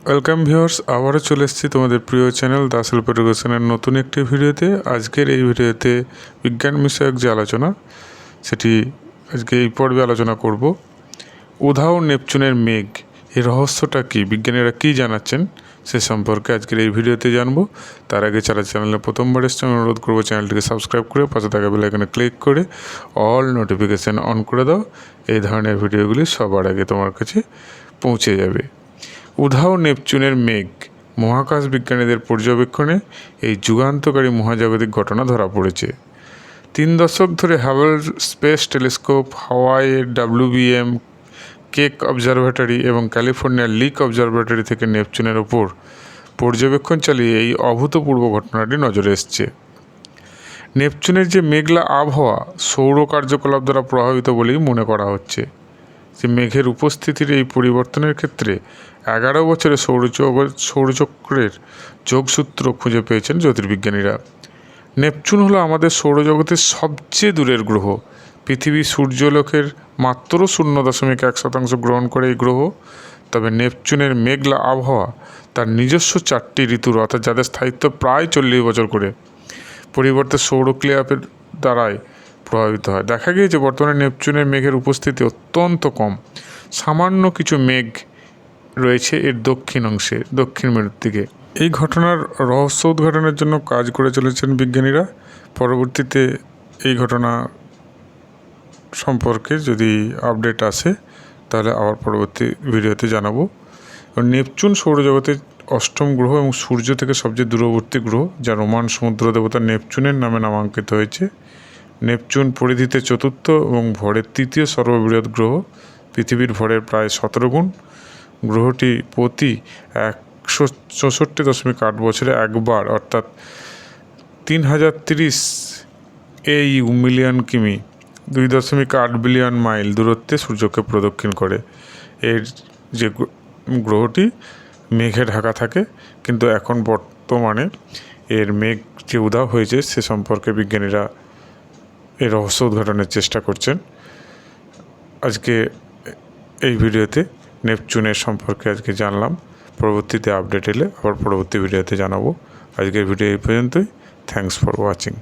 Welcome viewers, আবারও চলে এসেছি তোমাদের প্রিয় চ্যানেল দ্য সেলফ এডুকেশনের নতুন একটি ভিডিওতে। আজকের এই ভিডিওতে বিজ্ঞান বিষয়ক যে আলোচনা, সেটি আজকে এই পর্বে আলোচনা করব। উধাও নেপচুনের মেঘ, এর রহস্যটা কী, বিজ্ঞানীরা কী জানাচ্ছেন সে সম্পর্কে আজকের এই ভিডিওতে জানবো। তার আগে যারা চ্যানেলে প্রথমবার এসছে আমি অনুরোধ করবো চ্যানেলটিকে সাবস্ক্রাইব করে পাশে থাকা বেল আইকনে ক্লিক করে অল নোটিফিকেশান অন করে দাও। এই ধরনের ভিডিওগুলি সবার আগে তোমার কাছে পৌঁছে যাবে। উধাও নেপচুনের মেঘ, মহাকাশ বিজ্ঞানীদের পর্যবেক্ষণে এই যুগান্তকারী মহাজাগতিক ঘটনা ধরা পড়েছে। 3 দশক ধরে হাবল স্পেস টেলিস্কোপ, হাওয়াইয়ের WBM কেক অবজারভেটরি এবং ক্যালিফোর্নিয়ার লিক অবজারভেটরি থেকে নেপচুনের ওপর পর্যবেক্ষণ চালিয়ে এই অভূতপূর্ব ঘটনাটি নজরে এসছে। নেপচুনের যে মেঘলা আবহাওয়া সৌর কার্যকলাপ দ্বারা প্রভাবিত বলেই মনে করা হচ্ছে। যে মেঘের উপস্থিতির এই পরিবর্তনের ক্ষেত্রে 11 বছরে সৌরচক্রের যোগসূত্র খুঁজে পেয়েছেন জ্যোতির্বিজ্ঞানীরা। নেপচুন হলো আমাদের সৌরজগতের সবচেয়ে দূরের গ্রহ। পৃথিবী সূর্যলোকের মাত্র 0.1% গ্রহণ করে এই গ্রহ। তবে নেপচুনের মেঘলা আবহাওয়া তার নিজস্ব 4টি ঋতুর, অর্থাৎ যাদের স্থায়িত্ব প্রায় 40 বছর করে, পরিবর্তে সৌরক্রিয়াপের দ্বারাই প্রভাবিত হয়। দেখা গিয়েছে বর্তমানে নেপচুনের মেঘের উপস্থিতি অত্যন্ত কম। সামান্য কিছু মেঘ রয়েছে এর দক্ষিণ অংশে, দক্ষিণ মেরুর দিকে। এই ঘটনার রহস্য উদ্ঘাটনের জন্য কাজ করে চলেছেন বিজ্ঞানীরা। পরবর্তীতে এই ঘটনা সম্পর্কে যদি আপডেট আসে তাহলে আবার পরবর্তী ভিডিওতে জানাবো। নেপচুন সৌরজগতের 8ম গ্রহ এবং সূর্য থেকে সবচেয়ে দূরবর্তী গ্রহ, যা রোমান সমুদ্র দেবতা নেপচুনের নামে নামাঙ্কিত হয়েছে। নেপচুন পরিধিতে 4র্থ এবং ভরের 3য় সর্ববৃহৎ গ্রহ, পৃথিবীর ভরের প্রায় 17 গুণ। গ্রহটি প্রতি 164.8 বছরে একবার, অর্থাৎ 3030 AU মিলিয়ন কিমি, 2.8 বিলিয়ন মাইল দূরত্বে সূর্যকে প্রদক্ষিণ করে। এর যে গ্রহটি মেঘে ঢাকা থাকে, কিন্তু এখন বর্তমানে এর মেঘ যে উধাও হয়েছে সে সম্পর্কে বিজ্ঞানীরা এর রহস্য উদ্ঘাটনের চেষ্টা করছেন। আজকে এই ভিডিওতে নেপচুনের সম্পর্কে আজকে জানলাম। পরবর্তীতে আপডেট এলে আবার পরবর্তী ভিডিওতে জানাবো। আজকের ভিডিও এই পর্যন্তই। Thanks for watching.